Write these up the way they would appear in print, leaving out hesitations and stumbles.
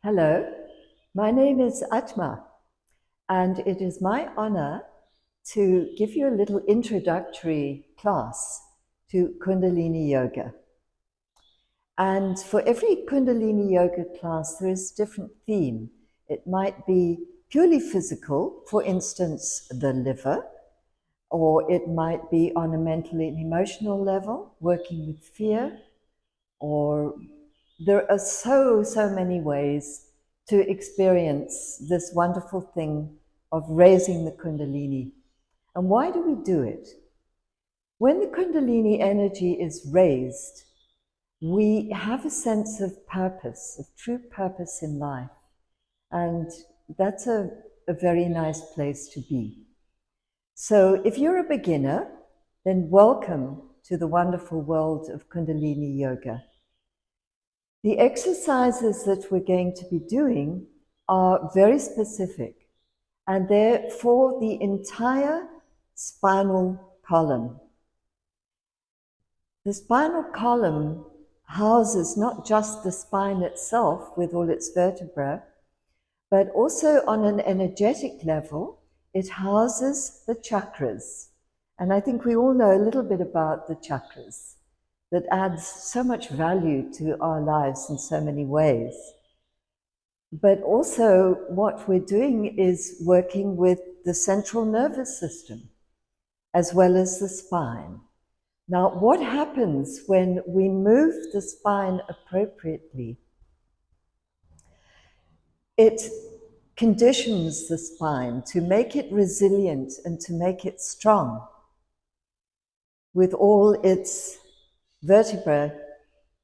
Hello, my name is Atma, and it is my honor to give you a little introductory class to Kundalini Yoga. And for every Kundalini Yoga class, there is a different theme. It might be purely physical, for instance, the liver, or it might be on a mental and emotional level, working with fear, or there are so many ways to experience this wonderful thing of raising the Kundalini. And why do we do it? When the Kundalini energy is raised, we have a sense of purpose, of true purpose in life. And that's a very nice place to be. So if you're a beginner, then welcome to the wonderful world of Kundalini Yoga. The exercises that we're going to be doing are very specific, and they're for the entire spinal column. The spinal column houses not just the spine itself with all its vertebrae, but also on an energetic level, it houses the chakras. And I think we all know a little bit about the chakras. That adds so much value to our lives in so many ways. But also what we're doing is working with the central nervous system as well as the spine. Now, what happens when we move the spine appropriately? It conditions the spine to make it resilient and to make it strong with all its vertebrae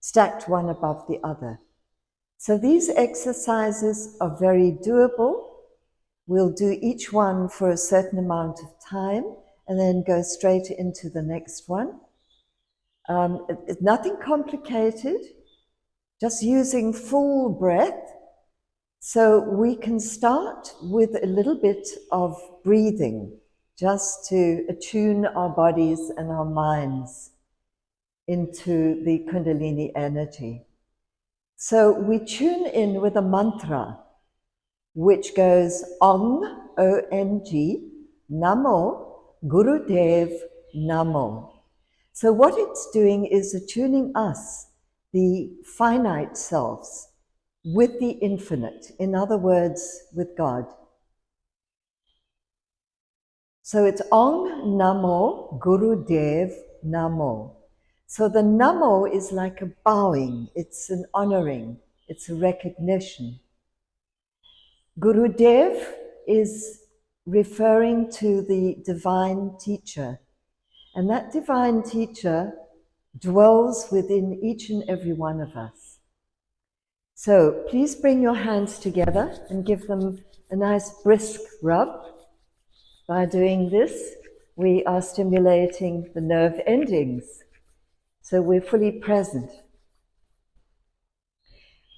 stacked one above the other. So these exercises are very doable. We'll do each one for a certain amount of time and then go straight into the next one. It's nothing complicated, just using full breath. So we can start with a little bit of breathing, just to attune our bodies and our minds into the Kundalini energy. So we tune in with a mantra, which goes Om, O-N-G, Namo, Gurudev, Namo. So what it's doing is attuning us, the finite selves, with the infinite, in other words, with God. So it's Om, Namo, Gurudev, Namo. So the Namo is like a bowing, it's an honoring, it's a recognition. Gurudev is referring to the divine teacher, and that divine teacher dwells within each and every one of us. So please bring your hands together and give them a nice brisk rub. By doing this, we are stimulating the nerve endings. So we're fully present.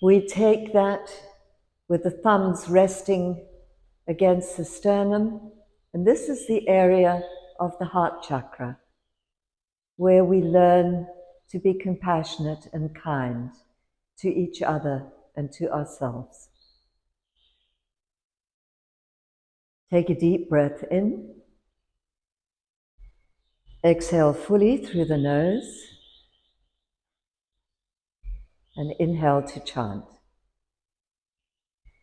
We take that with the thumbs resting against the sternum, and this is the area of the heart chakra, where we learn to be compassionate and kind to each other and to ourselves. Take a deep breath in. Exhale fully through the nose. And inhale to chant.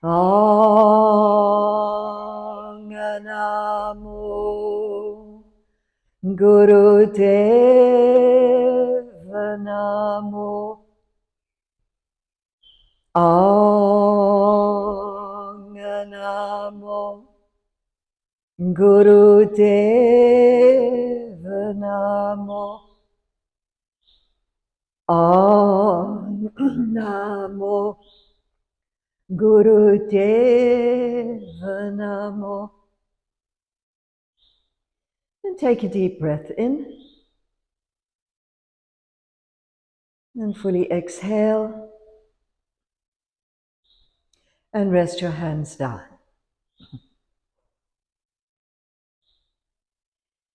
Om Namo Gurudev Namo. Om Namo Gurudev Namo. Om Namo Gurudev Namo. And take a deep breath in. And fully exhale. And rest your hands down.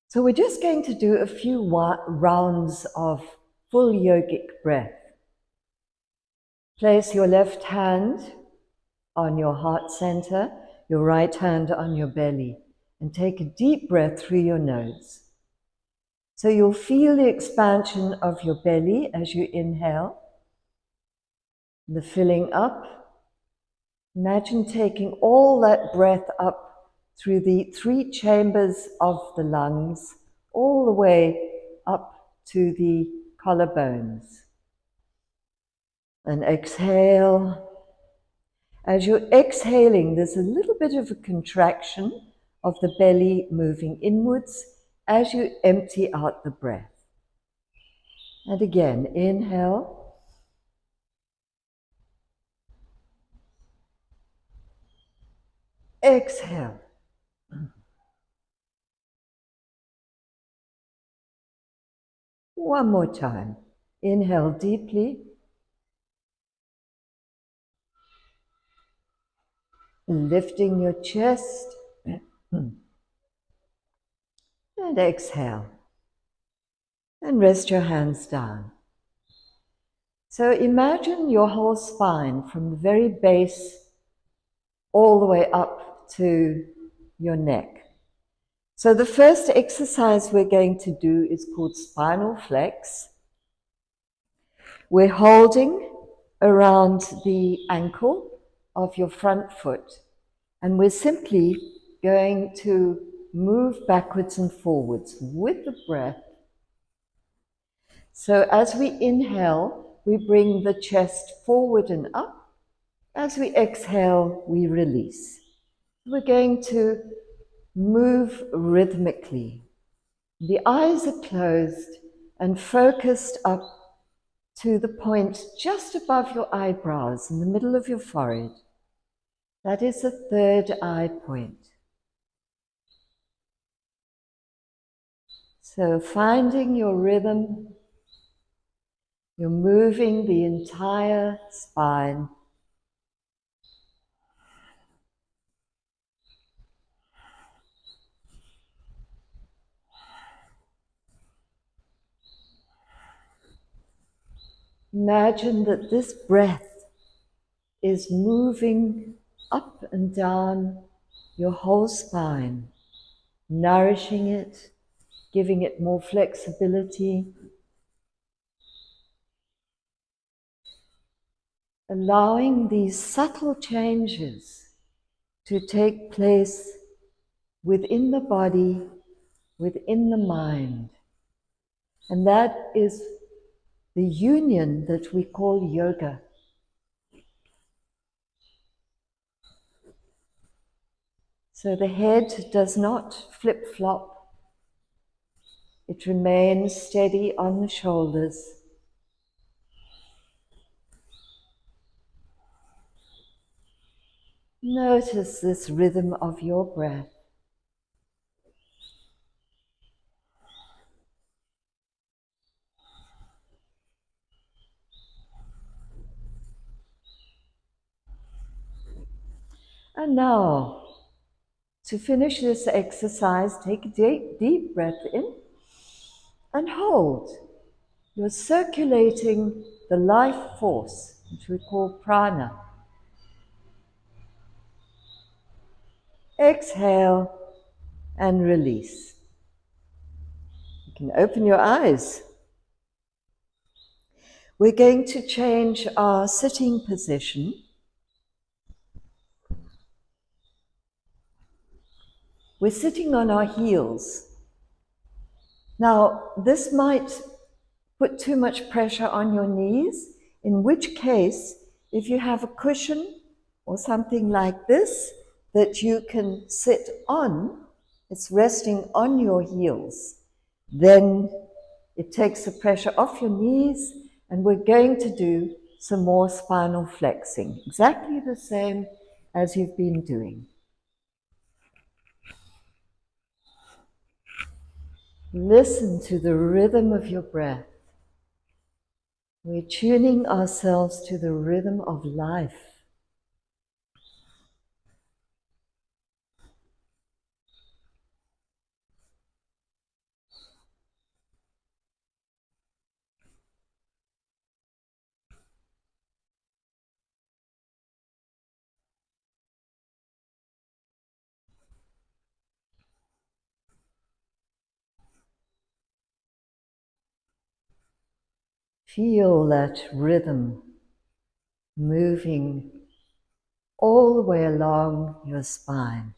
So we're just going to do a few rounds of full yogic breath. Place your left hand on your heart center, your right hand on your belly, and take a deep breath through your nose. So you'll feel the expansion of your belly as you inhale, the filling up. Imagine taking all that breath up through the 3 chambers of the lungs, all the way up to the collarbones. And exhale. As you're exhaling, there's a little bit of a contraction of the belly moving inwards as you empty out the breath. And again, inhale. Exhale. One more time. Inhale deeply. Lifting your chest. And exhale. And rest your hands down. So imagine your whole spine from the very base all the way up to your neck. So the first exercise we're going to do is called Spinal Flex. We're holding around the ankle of your front foot, and we're simply going to move backwards and forwards with the breath. So as we inhale, we bring the chest forward and up. As we exhale, we release. We're going to move rhythmically. The eyes are closed and focused up to the point just above your eyebrows in the middle of your forehead. That is the third eye point. So finding your rhythm, you're moving the entire spine. Imagine that this breath is moving up and down your whole spine, nourishing it, giving it more flexibility, allowing these subtle changes to take place within the body, within the mind. And that is the union that we call yoga. So the head does not flip-flop. It remains steady on the shoulders. Notice this rhythm of your breath. And now, to finish this exercise, take a deep breath in and hold. You're circulating the life force, which we call prana. Exhale and release. You can open your eyes. We're going to change our sitting position. We're sitting on our heels. Now, this might put too much pressure on your knees, in which case, if you have a cushion or something like this that you can sit on, it's resting on your heels, then it takes the pressure off your knees, and we're going to do some more spinal flexing, exactly the same as you've been doing. Listen to the rhythm of your breath. We're tuning ourselves to the rhythm of life. Feel that rhythm moving all the way along your spine,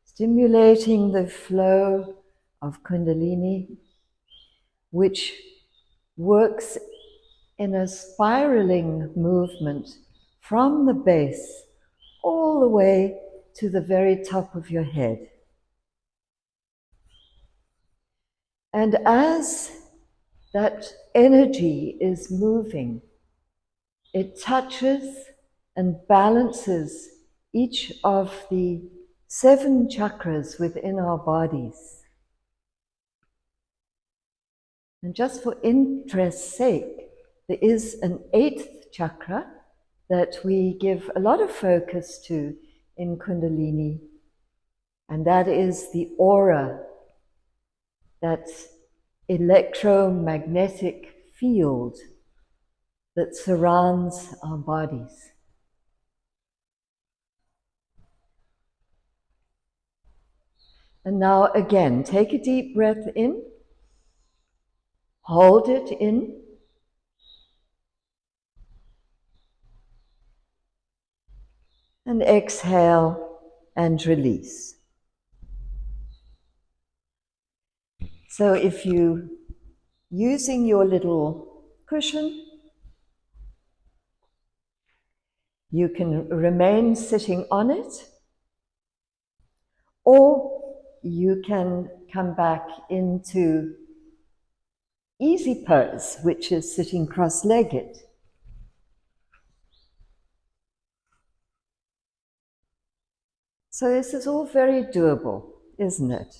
stimulating the flow of Kundalini, which works in a spiraling movement from the base all the way to the very top of your head. And as that energy is moving, it touches and balances each of the 7 chakras within our bodies. And just for interest's sake, there is an 8th chakra that we give a lot of focus to in Kundalini, and that is the aura, that electromagnetic field that surrounds our bodies. And now again, take a deep breath in, hold it in, and exhale and release. So if you, using your little cushion, you can remain sitting on it, or you can come back into easy pose, which is sitting cross-legged. So this is all very doable, isn't it?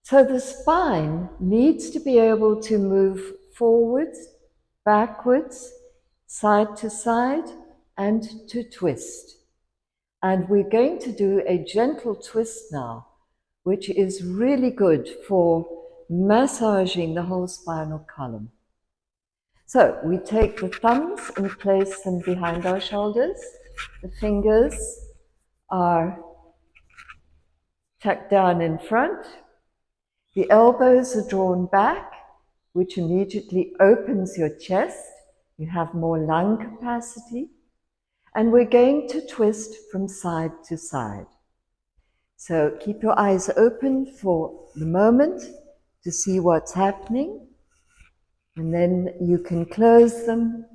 So the spine needs to be able to move forwards, backwards, side to side, and to twist. And we're going to do a gentle twist now, which is really good for massaging the whole spinal column. So we take the thumbs and place them behind our shoulders. The fingers are tucked down in front. The elbows are drawn back, which immediately opens your chest. You have more lung capacity. And we're going to twist from side to side. So keep your eyes open for the moment to see what's happening. And then you can close them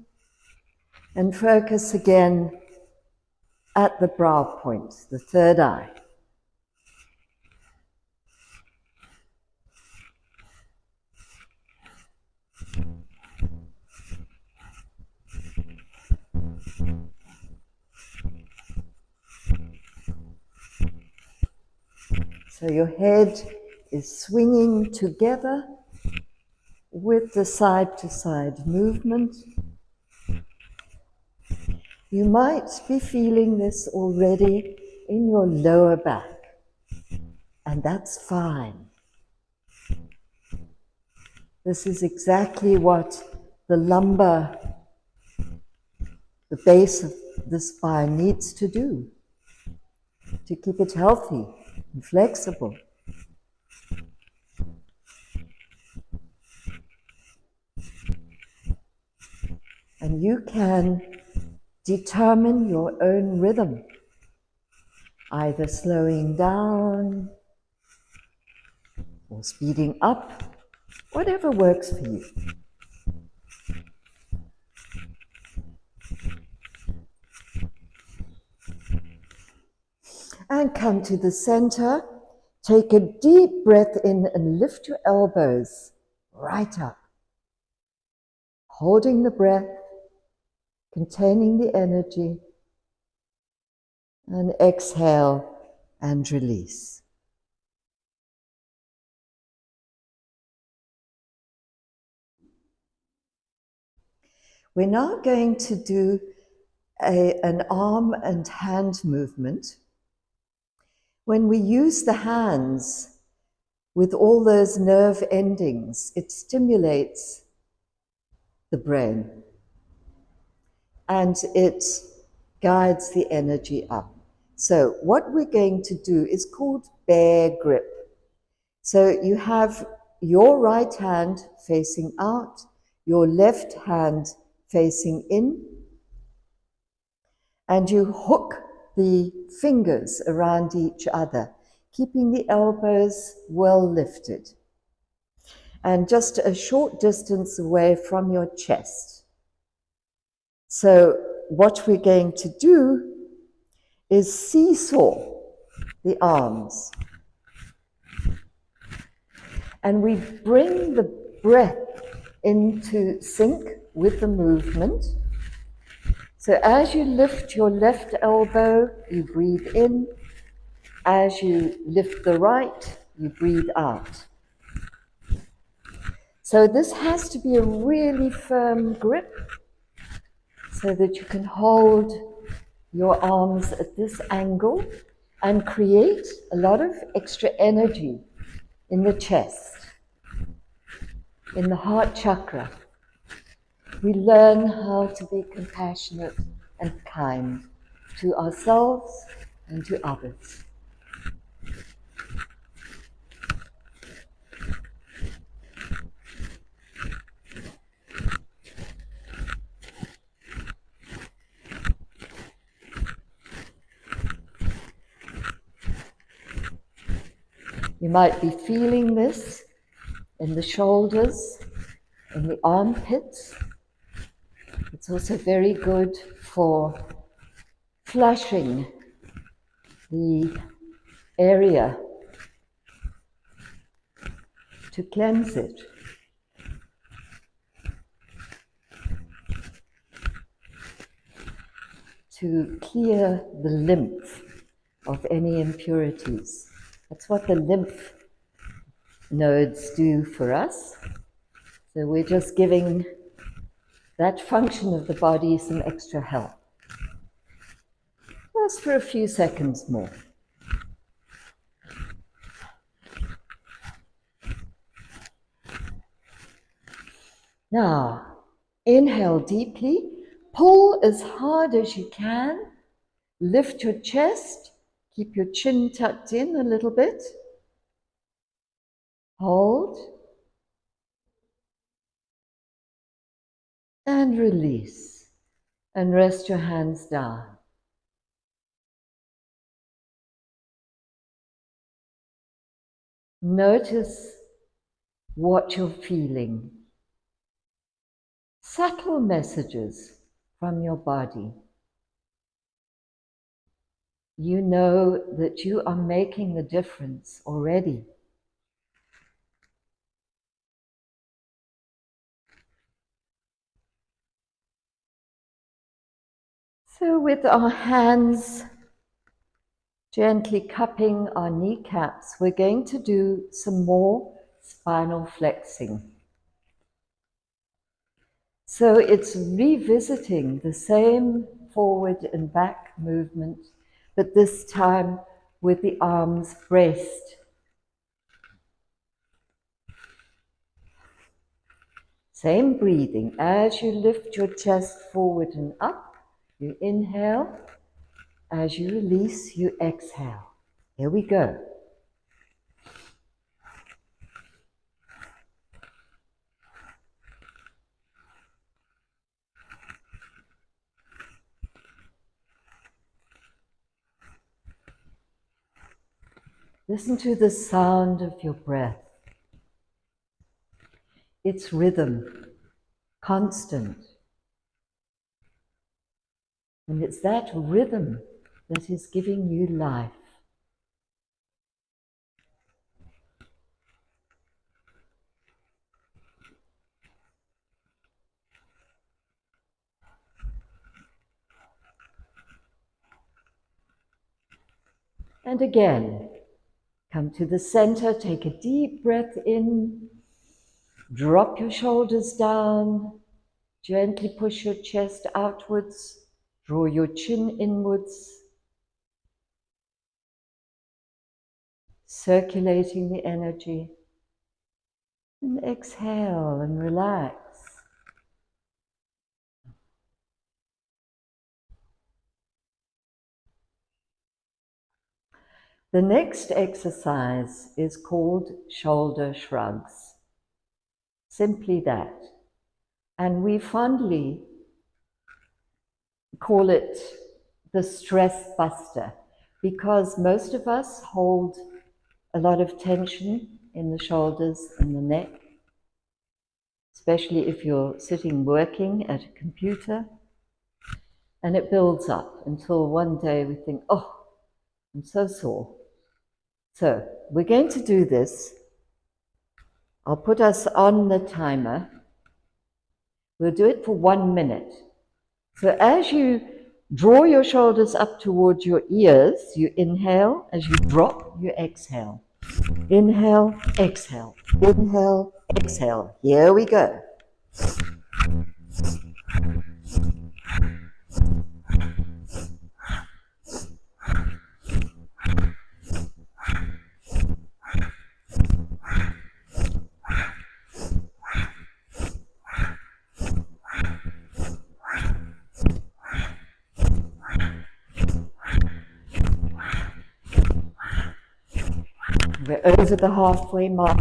and focus again at the brow point, the third eye. So your head is swinging together with the side-to-side movement. You might be feeling this already in your lower back, and that's fine. This is exactly what the lumbar, the base of the spine, needs to do to keep it healthy and flexible. And you can determine your own rhythm, either slowing down or speeding up, whatever works for you. And come to the center. Take a deep breath in and lift your elbows right up. Holding the breath, containing the energy, and exhale and release. We're now going to do an arm and hand movement. When we use the hands with all those nerve endings, it stimulates the brain and it guides the energy up. So what we're going to do is called bear grip. So you have your right hand facing out, your left hand facing in, and you hook the fingers around each other, keeping the elbows well lifted, and just a short distance away from your chest. So what we're going to do is seesaw the arms. And we bring the breath into sync with the movement. So as you lift your left elbow, you breathe in. As you lift the right, you breathe out. So this has to be a really firm grip so that you can hold your arms at this angle and create a lot of extra energy in the chest, in the heart chakra. We learn how to be compassionate and kind to ourselves and to others. You might be feeling this in the shoulders, in the armpits. It's also very good for flushing the area, to cleanse it. To clear the lymph of any impurities. That's what the lymph nodes do for us. So we're just giving that function of the body some extra help. Just for a few seconds more. Now, inhale deeply, pull as hard as you can, lift your chest, keep your chin tucked in a little bit, hold, and release, and rest your hands down. Notice what you're feeling. Subtle messages from your body. You know that you are making the difference already. So with our hands gently cupping our kneecaps, we're going to do some more spinal flexing. So it's revisiting the same forward and back movement, but this time with the arms braced. Same breathing. As you lift your chest forward and up, you inhale. As you release, you exhale. Here we go. Listen to the sound of your breath. Its rhythm, constant. And it's that rhythm that is giving you life. And again, come to the center, take a deep breath in, drop your shoulders down, gently push your chest outwards, draw your chin inwards, circulating the energy, and exhale and relax. The next exercise is called shoulder shrugs. Simply that. And we fondly call it the stress buster, because most of us hold a lot of tension in the shoulders and the neck, especially if you're sitting working at a computer, and it builds up until one day we think, oh, I'm so sore. So we're going to do this. I'll put us on the timer. We'll do it for 1 minute. So as you draw your shoulders up towards your ears, you inhale. As you drop, you exhale. Inhale, exhale. Inhale, exhale. Here we go. We're over the halfway mark.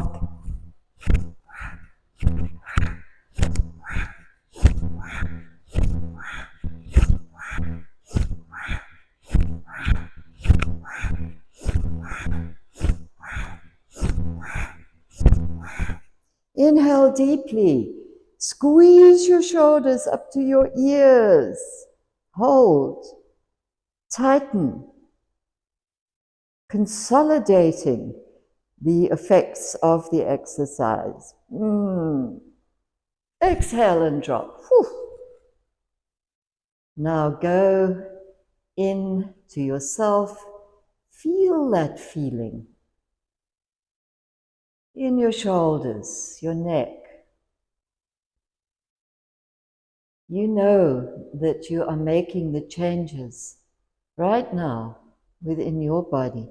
Inhale deeply. Squeeze your shoulders up to your ears. Hold. Tighten. Consolidating the effects of the exercise. Exhale and drop. Whew. Now go in to yourself. Feel that feeling in your shoulders, your neck. You know that you are making the changes right now within your body.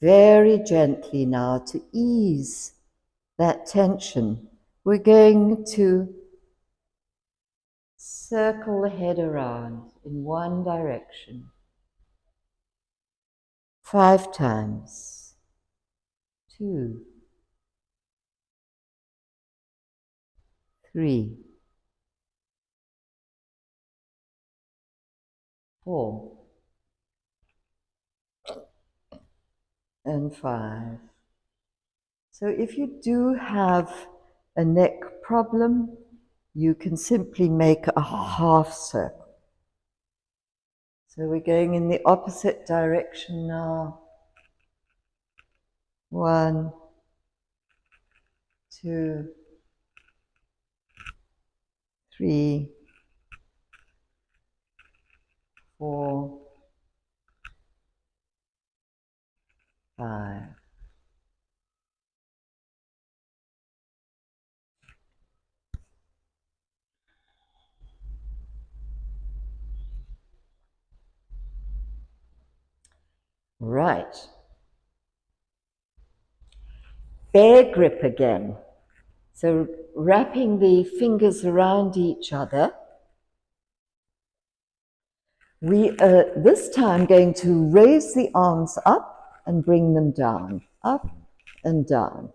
Very gently now, to ease that tension, we're going to circle the head around in one direction 5 times. 2, 3, 4, and 5. So if you do have a neck problem, you can simply make a half circle. So we're going in the opposite direction now. 1, 2, 3, 4, 5. Right. Bear grip again. So wrapping the fingers around each other. We are this time going to raise the arms up and bring them down. Up and down.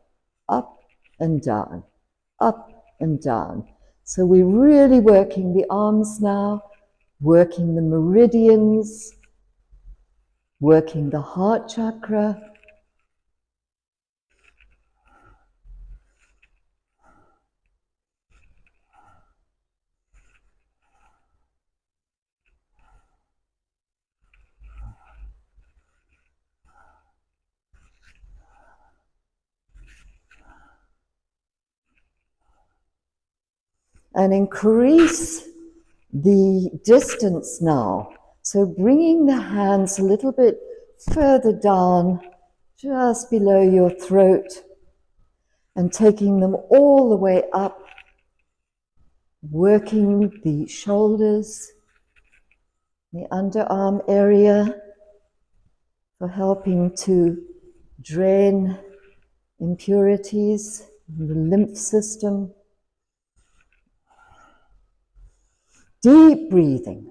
Up and down. Up and down. So we're really working the arms now, working the meridians, working the heart chakra. And increase the distance now. So bringing the hands a little bit further down, just below your throat, and taking them all the way up, working the shoulders, the underarm area, for helping to drain impurities in the lymph system. Deep breathing.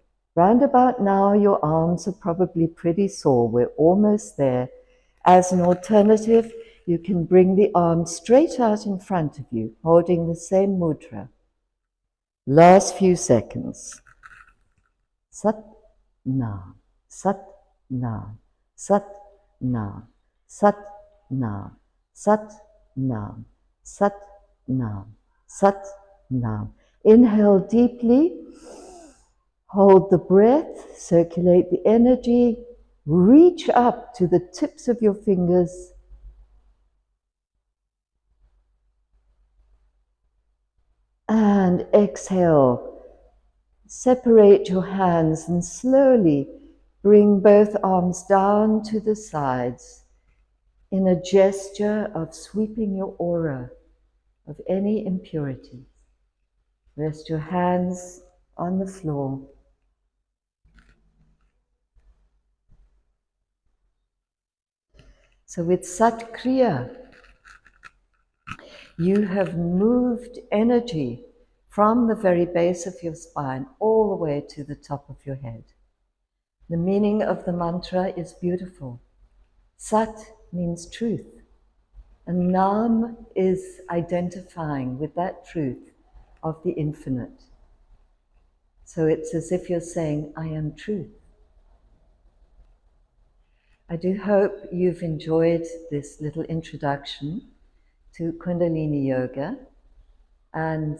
Round about now, your arms are probably pretty sore. We're almost there. As an alternative, you can bring the arms straight out in front of you, holding the same mudra. Last few seconds. Sat Nam, Sat Nam, Sat Nam, Sat Nam, Sat Nam, Sat Nam, Sat Nam. Inhale deeply. Hold the breath, circulate the energy, reach up to the tips of your fingers. And exhale. Separate your hands and slowly bring both arms down to the sides in a gesture of sweeping your aura of any impurities. Rest your hands on the floor. So with Sat Kriya, you have moved energy from the very base of your spine all the way to the top of your head. The meaning of the mantra is beautiful. Sat means truth, and Nam is identifying with that truth of the infinite. So it's as if you're saying, I am truth. I do hope you've enjoyed this little introduction to Kundalini Yoga, and